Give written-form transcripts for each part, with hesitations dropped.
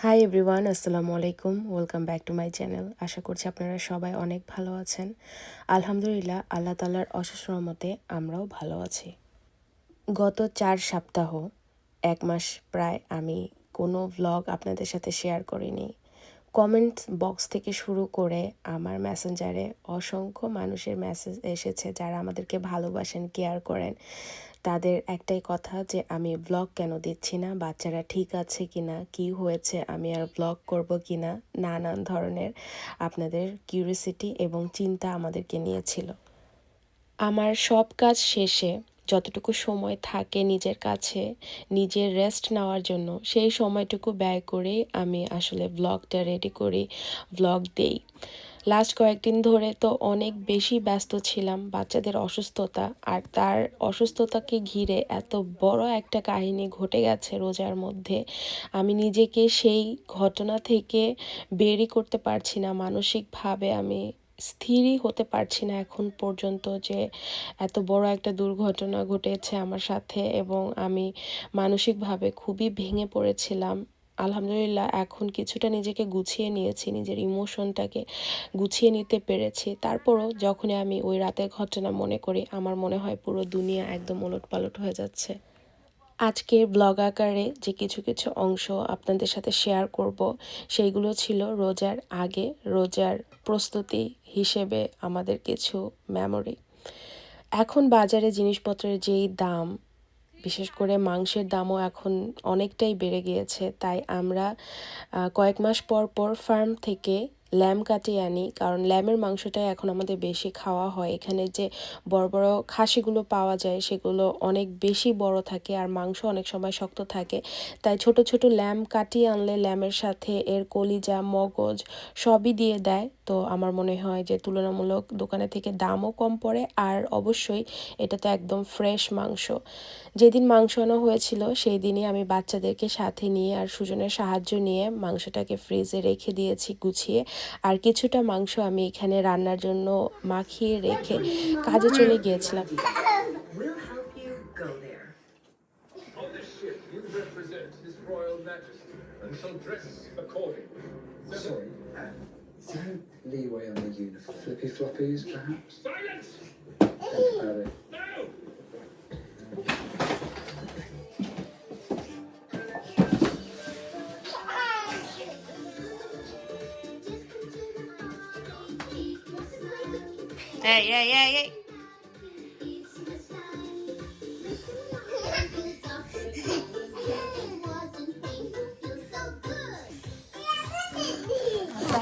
High everyone, আসসালামু আলাইকুম। Welcome back to my channel. আশা করছি আপনারা সবাই অনেক ভালো আছেন। আলহামদুলিল্লাহ, আল্লাহ তাআলার অশেষ রহমতে আমরাও ভালো আছি। গত 4 সপ্তাহ 1 মাস প্রায় আমি কোনো ভ্লগ আপনাদের সাথে শেয়ার করিনি। কমেন্ট বক্স থেকে শুরু করে আমার মেসেঞ্জারে অসংখ্য মানুষের মেসেজ এসেছে যারা আমাদেরকে ভালোবাসেন, কেয়ার করেন। তাদের একটাই কথা যে আমি ব্লগ কেন দিচ্ছি না, বাচ্চারা ঠিক আছে কিনা, কি হয়েছে, আমি আর ব্লগ করব কিনা, নানান ধরনের আপনাদের কিউরিওসিটি এবং চিন্তা আমাদেরকে নিয়েছিল। আমার সব কাজ শেষে যতটুকু সময় থাকে নিজের কাছে, নিজের রেস্ট নেওয়ার জন্য, সেই সময়টুকু ব্যয় করেই আমি আসলে ব্লগটা রেডি করি, ব্লগ দেই। লাস্ট কয়েকদিন ধরে তো অনেক বেশি ব্যস্ত ছিলাম বাচ্চাদের অসুস্থতা, আর তার অসুস্থতাকে ঘিরে এত বড় একটা কাহিনী ঘটে গেছে রোজার মধ্যে। আমি নিজেকে সেই ঘটনা থেকে বেরই করতে পারছি না, মানসিকভাবে আমি স্থিরই হতে পারছি না এখন পর্যন্ত যে এত বড় একটা দুর্ঘটনা ঘটেছে আমার সাথে, এবং আমি মানসিকভাবে খুবই ভেঙে পড়েছিলাম। আলহামদুলিল্লাহ, এখন কিছুটা নিজেকে গুছিয়ে নিয়েছি, নিজের ইমোশনটাকে গুছিয়ে নিতে পেরেছি। তারপরও যখনই আমি ওই রাতের ঘটনা মনে করি, আমার মনে হয় পুরো দুনিয়া একদম ওলটপালট হয়ে যাচ্ছে। আজকের ব্লগ আকারে যে কিছু কিছু অংশ আপনাদের সাথে শেয়ার করব, সেইগুলো ছিল রোজার আগে, রোজার প্রস্তুতি হিসেবে আমাদের কিছু মেমোরি। এখন বাজারে জিনিসপত্রের যেই দাম, বিশেষ করে মাংসের দামও এখন অনেকটাই বেড়ে গিয়েছে, তাই আমরা কয়েক মাস পর পর ফার্ম থেকে ল্যাম কাটিয়ে আনি, কারণ ল্যামের মাংসটাই এখন আমাদের বেশি খাওয়া হয়। এখানে যে বড় বড় খাসিগুলো পাওয়া যায় সেগুলো অনেক বেশি বড় থাকে আর মাংস অনেক সময় শক্ত থাকে, তাই ছোট ছোট ল্যাম কাটিয়ে আনলে ল্যামের সাথে এর কলিজা, মগজ সবই দিয়ে দেয়। তো আমার মনে হয় যে তুলনামূলক দোকানে থেকে দামও কম পড়ে, আর অবশ্যই এটা তো একদম ফ্রেশ মাংস। যেদিন মাংস আনা হয়েছিল সেই দিনই আমি বাচ্চাদেরকে সাথে নিয়ে আর সুজনের সাহায্য নিয়ে মাংসটাকে ফ্রিজে রেখে দিয়েছি গুছিয়ে, আর কিছুটা মাংস আমি এখানে রান্নার জন্য মাখিয়ে রেখে কাজে চলে গিয়েছিলাম। Leeway on the uniform. Flippy floppies, perhaps? Silence! Think about it. No! Hey, hey, hey, hey.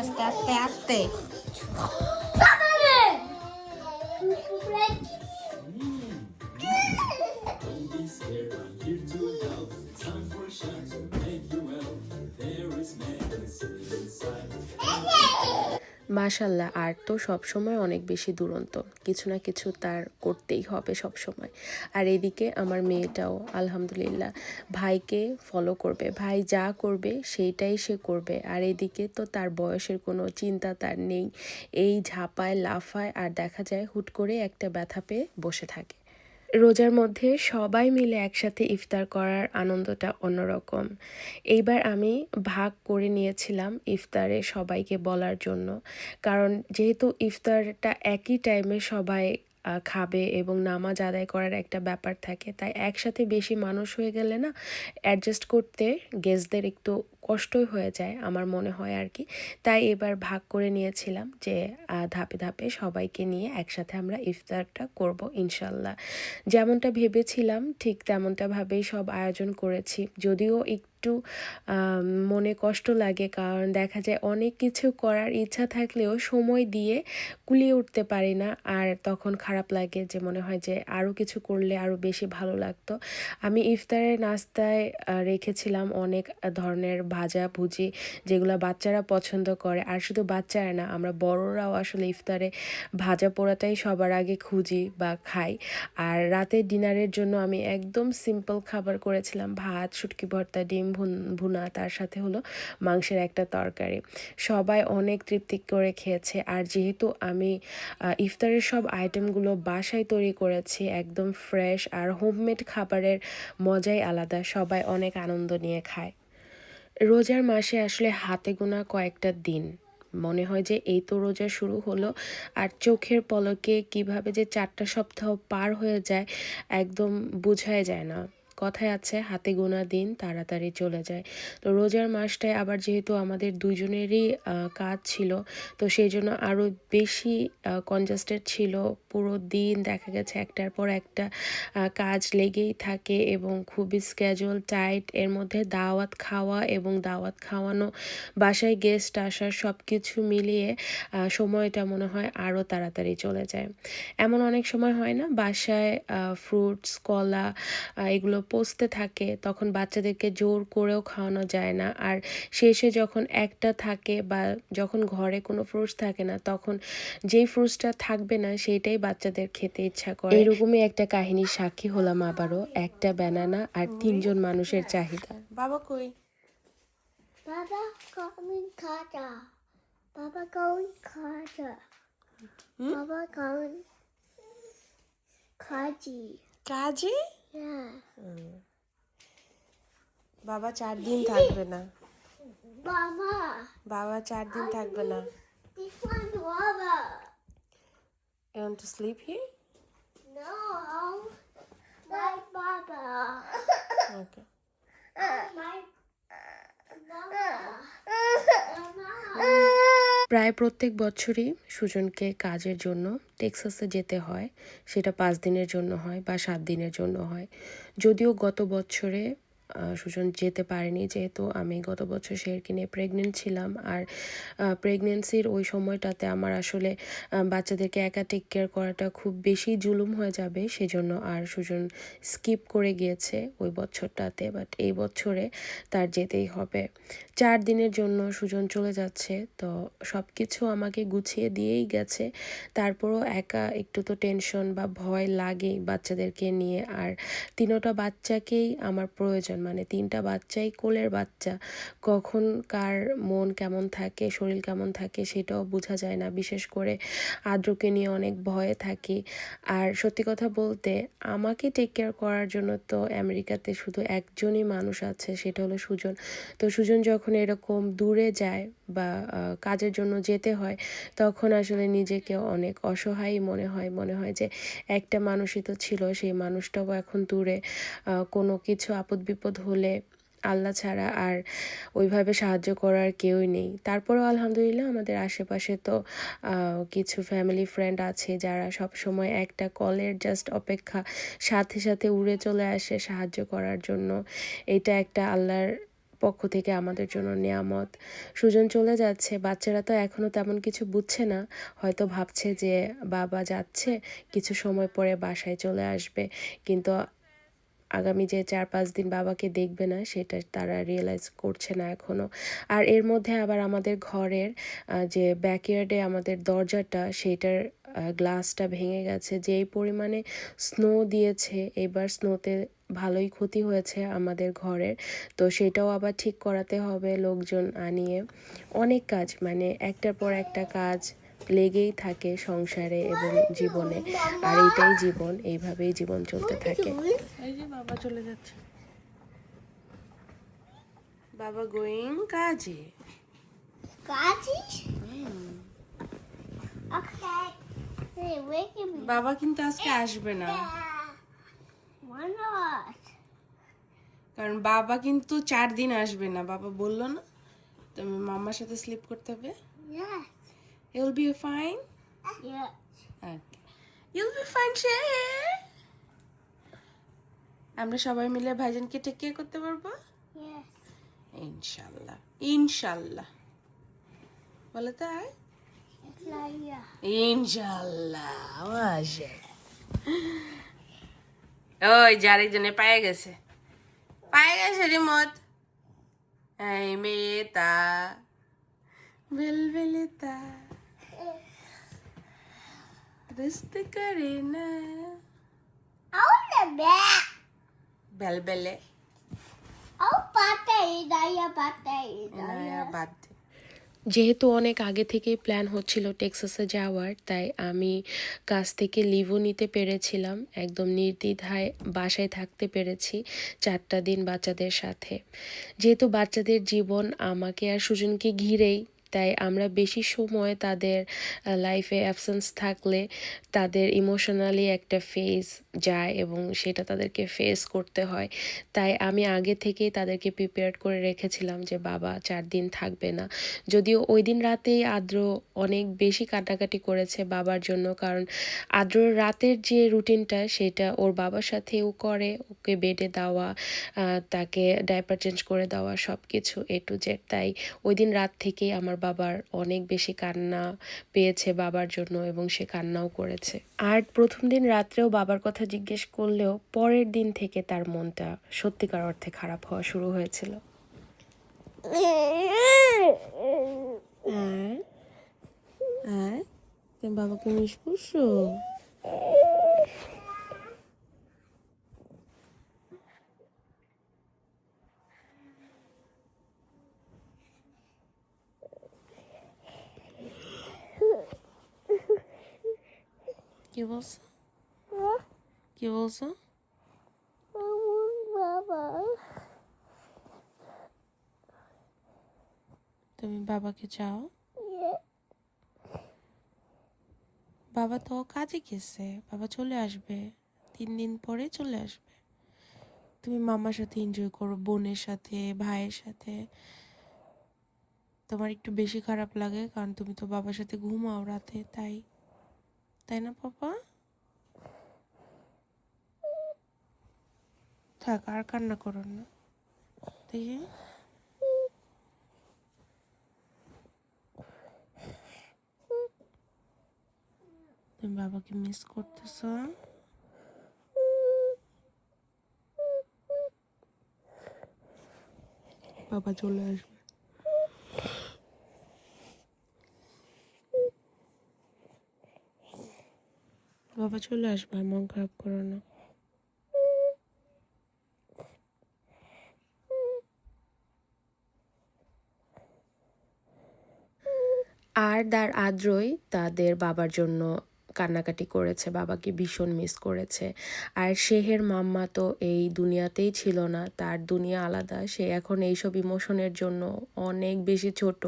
আস্তে আস্তে আস্তে। মাশাল্লাহ, আর তো সবসময় অনেক বেশি দুরন্ত, কিছু না কিছু তার করতেই হবে সব সময়। আর এদিকে আমার মেয়েটাও আলহামদুলিল্লাহ ভাইকে ফলো করবে, ভাই যা করবে সেইটাই সে করবে। আর এদিকে তো তার বয়সের কোনো চিন্তা তার নেই, এই ঝাঁপায় লাফায় আর দেখা যায় হুট করে একটা ব্যথা পেয়ে বসে থাকে। রোজার মধ্যে সবাই মিলে একসাথে ইফতার করার আনন্দটা অন্যরকম। এইবার আমি ভাগ করে নিয়েছিলাম ইফতারে সবাইকে বলার জন্য, কারণ যেহেতু ইফতারটা একই টাইমে সবাই খাবে এবং নামাজ আদায় করার একটা ব্যাপার থাকে, তাই একসাথে বেশি মানুষ হয়ে গেলে না অ্যাডজাস্ট করতে গেস্টদের একটু কষ্টই হয়ে যায় আমার মনে হয় আর কি। তাই এবার ভাগ করে নিয়েছিলাম যে ধাপে ধাপে সবাইকে নিয়ে একসাথে আমরা ইফতারটা করব ইনশাল্লাহ। যেমনটা ভেবেছিলাম ঠিক তেমনটাভাবেই সব আয়োজন করেছি, যদিও একটু মনে কষ্ট লাগে, কারণ দেখা যায় অনেক কিছু করার ইচ্ছা থাকলেও সময় দিয়ে কুলিয়ে উঠতে পারি না, আর তখন খারাপ লাগে যে মনে হয় যে আরও কিছু করলে আরও বেশি ভালো লাগতো। আমি ইফতারের নাস্তায় রেখেছিলাম অনেক ধরনের ভাজা ভুজি, যেগুলো বাচ্চারা পছন্দ করে, আর শুধু বাচ্চারা না, আমরা বড়রাও আসলে ইফতারে ভাজা পোড়াটাই সবার আগে খুঁজি বা খাই। আর রাতের ডিনারের জন্য আমি একদম সিম্পল খাবার করেছিলাম, ভাত, শুটকি ভর্তা, ডিম ভুনা, তার সাথে হলো মাংসের একটা তরকারি। সবাই অনেক তৃপ্তি করে খেয়েছে, আর যেহেতু আমি ইফতারের সব আইটেমগুলো বাসায় তৈরি করেছি, একদম ফ্রেশ আর হোমমেড খাবারের মজাই আলাদা, সবাই অনেক আনন্দ নিয়ে খায়। রোজার মাসে আসলে হাতে গোনা কয়েকটা দিন মনে হয় যে এই তো রোজা শুরু হলো আর চোখের পলকে কিভাবে যে 4টা সপ্তাহ পার হয়ে যায় একদম বোঝাই যায় না। কথায় আছে হাতে গোনা দিন তাড়াতাড়ি চলে যায়। তো রোজার মাসটায় আবার যেহেতু আমাদের দুইজনেরই কাজ ছিল, তো সেই জন্য আরও বেশি কনজাস্টেড ছিল। পুরো দিন দেখা গেছে একটার পর একটা কাজ লেগেই থাকে এবং খুবই স্ক্যাজুয়াল টাইট। এর মধ্যে দাওয়াত খাওয়া এবং দাওয়াত খাওয়ানো, বাসায় গেস্ট আসা, সব কিছু মিলিয়ে সময়টা মনে হয় আরও তাড়াতাড়ি চলে যায়। এমন অনেক সময় হয় না বাসায় ফ্রুটস, কলা এগুলো পচতে থাকে, তখন বাচ্চাদেরকে জোর করেও খাওয়ানো যায় না। আর শেষে যখন একটা থাকে বা যখন ঘরে কোনো ফ্রুটস থাকে না, তখন যেই ফ্রুটসটা থাকবে না সেইটাই বাচ্চাদের খেতে ইচ্ছা করে। এরকমই একটা কাহিনীর সাক্ষী হলাম আবারও। একটা ব্যানানা আর 3জন মানুষের চাহিদা। বাবা কই? Baba going Kata. Baba going Kata. Baba going Kaji. কাজে Yeah. বাবা 4 দিন থাকবে না। Baba. বাবা 4 দিন থাকবে না। This one's Baba. You want to sleep here? No. My Baba. Okay. My Baba. Mama. প্রায় প্রত্যেক বছরই সুজনকে কাজের জন্য টেক্সাসে যেতে হয়। সেটা 5 দিনের জন্য হয় বা 7 দিনের জন্য হয়। যদিও গত বছরে সুজন যেতে পারেনি, যেহেতু আমি গত বছর শেরকে নিয়ে প্রেগনেন্ট ছিলাম। আর প্রেগনেন্সির ওই সময়টাতে আমার আসলে বাচ্চাদেরকে একা টেক কেয়ার করাটা খুব বেশি জুলুম হয়ে যাবে, সেজন্য আর সুজন স্কিপ করে গিয়েছে ওই বছরটাতে। বাট এই বছরে তার যেতেই হবে। 4 দিনের জন্য সুজন চলে যাচ্ছে। তো সব কিছু আমাকে গুছিয়ে দিয়েই গেছে, তারপরও একা একটু তো টেনশন বা ভয় লাগেই বাচ্চাদেরকে নিয়ে। আর 3টা বাচ্চাকেই আমার প্রয়োজন, মানে 3টা বাচ্চাই কোলের বাচ্চা। কখন কার মন কেমন থাকে, শরীর কেমন থাকে সেটাও বোঝা যায় না। বিশেষ করে আদ্রকে নিয়ে অনেক ভয়ে থাকি। আর সত্যি কথা বলতে আমাকে টেক কেয়ার করার জন্য তো আমেরিকাতে শুধু একজনই মানুষ আছে, সেটা হলো সুজন। তো সুজন যখন এরকম দূরে যায় বা কাজের জন্য যেতে হয়, তখন আসলে নিজেকে অনেক অসহায় মনে হয় যে একটা মানুষই তো ছিল, সেই মানুষটাও এখন দূরে। কোনো কিছু আপদ বিপদ হলে আল্লাহ ছাড়া আর ওইভাবে সাহায্য করার কেউই নেই। তারপরেও আলহামদুলিল্লাহ আমাদের আশেপাশে তো কিছু ফ্যামিলি ফ্রেন্ড আছে যারা সব সময় একটা কলের জাস্ট অপেক্ষা, সাথে সাথে উড়ে চলে আসে সাহায্য করার জন্য। এটা একটা আল্লাহর পক্ষ থেকে আমাদের জন্য নেয়ামত। সুজন চলে যাচ্ছে, বাচ্চারা তো এখনও তেমন কিছু বুঝছে না, হয়তো ভাবছে যে বাবা যাচ্ছে, কিছু সময় পরে বাসায় চলে আসবে। কিন্তু আগামী যে 4-5 দিন বাবাকে দেখবে না, সেটা তারা রিয়েলাইজ করছে না এখনও। আর এর মধ্যে আবার আমাদের ঘরের যে ব্যাকইয়ার্ডে আমাদের দরজাটা, সেইটার গ্লাসটা ভেঙে গেছে। যেই পরিমাণে স্নো দিয়েছে এবার, স্নোতে ভালোই ক্ষতি হয়েছে আমাদের ঘরের। তো সেটাও আবার ঠিক করাতে হবে লোকজন আনিয়ে। অনেক কাজ, মানে একটার পর একটা কাজ লেগেই থাকে সংসারে এবং জীবনে। আর এটাই জীবন, এইভাবেই জীবন চলতে থাকে। এই যে বাবা চলে যাচ্ছে, বাবা গোয়িং কাজে। Kaji? Okay. Hey, wake me. বাবা কিন্তু আজকে আসবে না, Why not? কারণ বাবা কিন্তু 4 দিন আসবে না। বাবা বললো না তুমি মাম্মার সাথে স্লিপ করতে হবে? Yes. You'll be fine? Yes. Okay. You'll be fine, সে আমরা সবাই মিলে ভাইজানকে টেক কেয়ার করতে পারবো Yes. ইনশাল্লাহ। ইনশাল্লাহ বলে তাই, It's like yeah. ইনশাল্লাহ। ওই যে আরেকজনে পায়ে গেছে রিমোট। এই মেয়েটা বেলবেলেতা রস্ত করে না Oh, the back. বেলবেলে Oh, patay. Daya patay. Enaya বাদ দে। যেহেতু অনেক আগে থেকেই প্ল্যান হচ্ছিল টেক্সাসে যাওয়ার, তাই আমি কাজ থেকে লিভও নিতে পেরেছিলাম, একদম নির্দ্বিধায় বাসায় থাকতে পেরেছি 4টা দিন বাচ্চাদের সাথে। যেহেতু বাচ্চাদের জীবন আমাকে আর সুজনকে ঘিরেই, তাই আমরা বেশি সময় তাদের লাইফে অ্যাবসেন্স থাকলে তাদের ইমোশনালি একটা ফেজ যায় এবং সেটা তাদেরকে ফেস করতে হয়। তাই আমি আগে থেকেই তাদেরকে প্রিপেয়ার করে রেখেছিলাম যে বাবা 4 দিন থাকবে না। যদিও ওই দিন রাতেই আদ্র অনেক বেশি কাটাকাটি করেছে বাবার জন্য, কারণ আদ্রর রাতের যে রুটিনটা সেটা ওর বাবার সাথেও করে, ওকে বেডে দেওয়া, তাকে ডাইপার চেঞ্জ করে দেওয়া, সব কিছু এ টু জেড। তাই ওই দিন রাত থেকেই আমার বাবার অনেক বেশি কান্না পেয়েছে বাবার জন্য এবং সে কান্নাও করেছে। আর প্রথম দিন রাত্রেও বাবার কথা জিজ্ঞেস করলেও পরের দিন থেকে তার মনটা সত্যিকার অর্থে খারাপ হওয়া শুরু হয়েছিল। তুমি বাবাকে মিস করছো? কি বলছো? কি বলছো? বাবা তুমি বাবাকে চাও? বাবা তো কাজে গেছে, বাবা চলে আসবে, 3 দিন পরে চলে আসবে। তুমি মামার সাথে এনজয় করো, বোনের সাথে, ভাইয়ের সাথে। তোমার একটু বেশি খারাপ লাগে কারণ তুমি তো বাবার সাথে ঘুমাও রাতে, তাই তাই না পাপা? থাক, আর কান্না করো না, দেখি। তুমি বাবাকে মিস করতেছো? বাবা চলে আসবে, বাবা চলে আসবে, আর মন খারাপ করো না। আর তার আদ্রই তাদের বাবার জন্য কান্নাকাটি করেছে, বাবাকে ভীষণ মিস করেছে। আর শেহের মাম্মা তো এই দুনিয়াতেই ছিল না, তার দুনিয়া আলাদা, সে এখন এইসব ইমোশনের জন্য অনেক বেশি ছোট।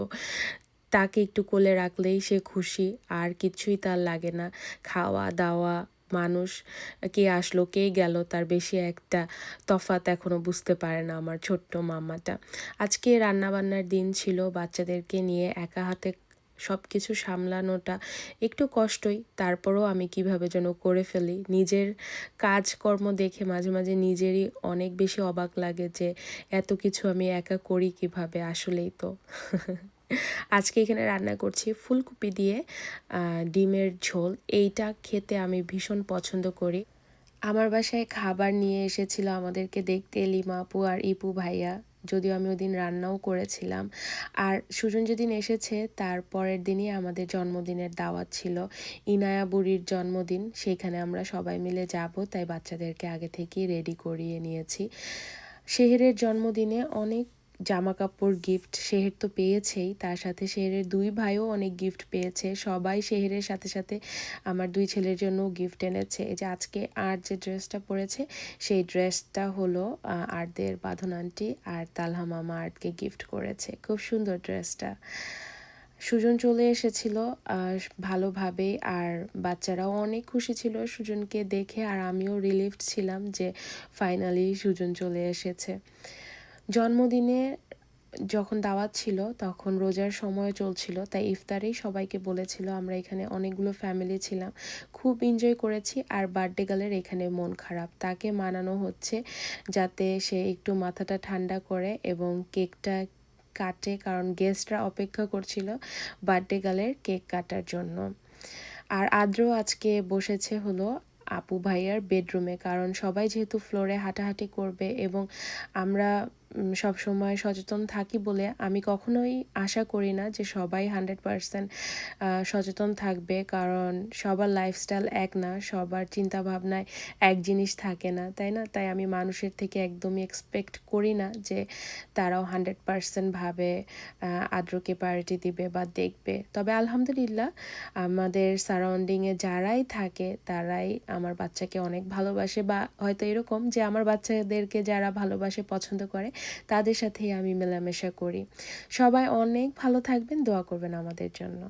তাকে একটু কোলে রাখলেই সে খুশি, আর কিছুই তার লাগে না। খাওয়া দাওয়া, মানুষ কে আসলো কে গেল তার বেশি একটা তফাৎ এখনও বুঝতে পারে না আমার ছোট্ট মাম্মাটা। আজকে রান্নাবান্নার দিন ছিল, বাচ্চাদেরকে নিয়ে একা হাতে সব কিছু সামলানোটা একটু কষ্টই, তারপরও আমি কিভাবে যেন করে ফেলি। নিজের কাজকর্ম দেখে মাঝে মাঝে নিজেরই অনেক বেশি অবাক লাগে যে এত কিছু আমি একা করি কিভাবে, আসলেই তো। আজকে এখানে রান্না করছি ফুলকপি দিয়ে ডিমের ঝোল। এইটা খেতে আমি ভীষণ পছন্দ করি। আমার বাসায় খাবার নিয়ে এসেছিল আমাদেরকে দেখতে লিমা আপু আর ইপু ভাইয়া, যদিও আমি ওদিন রান্নাও করেছিলাম। আর সুজন যেদিন এসেছে তার পরের দিনই আমাদের জন্মদিনের দাওয়াত ছিল, ইনায়া বুড়ির জন্মদিন, সেখানে আমরা সবাই মিলে যাব, তাই বাচ্চাদেরকে আগে থেকেই রেডি করিয়ে নিয়েছি। শেহেরের জন্মদিনে অনেক জামা কাপড় গিফট শেহের তো পেয়েছেই, তার সাথে শেহেরের 2 ভাইও অনেক গিফট পেয়েছে। সবাই শেহেরের সাথে সাথে আমার 2 ছেলের জন্যও গিফট এনেছে। এই যে আজকে আর যে ড্রেসটা পরেছে সেই ড্রেসটা হলো আর্টদের বাঁধন আন্টি আর তালহা মামা আর্টকে গিফট করেছে। খুব সুন্দর ড্রেসটা। সুজন চলে এসেছিল ভালোভাবেই, আর বাচ্চারাও অনেক খুশি ছিল সুজনকে দেখে, আর আমিও রিলিফড ছিলাম যে ফাইনালি সুজন চলে এসেছে। জন্মদিনে যখন দাওয়াত ছিল তখন রোজার সময় চলছিল, তাই ইফতারেই সবাইকে বলেছিল। আমরা এখানে অনেকগুলো ফ্যামিলি ছিলাম, খুব এনজয় করেছি। আর বার্থডে গার্লের এখানে মন খারাপ, তাকে মানানো হচ্ছে যাতে সে একটু মাথাটা ঠান্ডা করে এবং কেকটা কাটে, কারণ গেস্টরা অপেক্ষা করছিল বার্থডে গার্লের কেক কাটার জন্য। আর আদ্র আজকে বসেছে হলো আপু ভাইয়ার বেডরুমে, কারণ সবাই যেহেতু ফ্লোরে হাঁটাহাঁটি করবে এবং আমরা সবসময় সচেতন থাকি বলে আমি কখনোই আশা করি না যে সবাই 100% সচেতন থাকবে, কারণ সবার লাইফস্টাইল এক না, সবার চিন্তা ভাবনায় এক জিনিস থাকে না, তাই না? তাই আমি মানুষের থেকে একদমই এক্সপেক্ট করি না যে তারাও 100% ভাবে আদ্রকে প্রায়োরিটি দিবে বা দেখবে। তবে আলহামদুলিল্লাহ আমাদের সারাউন্ডিংয়ে যারাই থাকে তারাই আমার বাচ্চাকে অনেক ভালোবাসে, বা হয়তো এরকম যে আমার বাচ্চাদেরকে যারা ভালোবাসে পছন্দ করে তাদের সাথেই আমি মেলামেশা করি। সবাই অনেক ভালো থাকবেন, দোয়া করবেন আমাদের জন্য।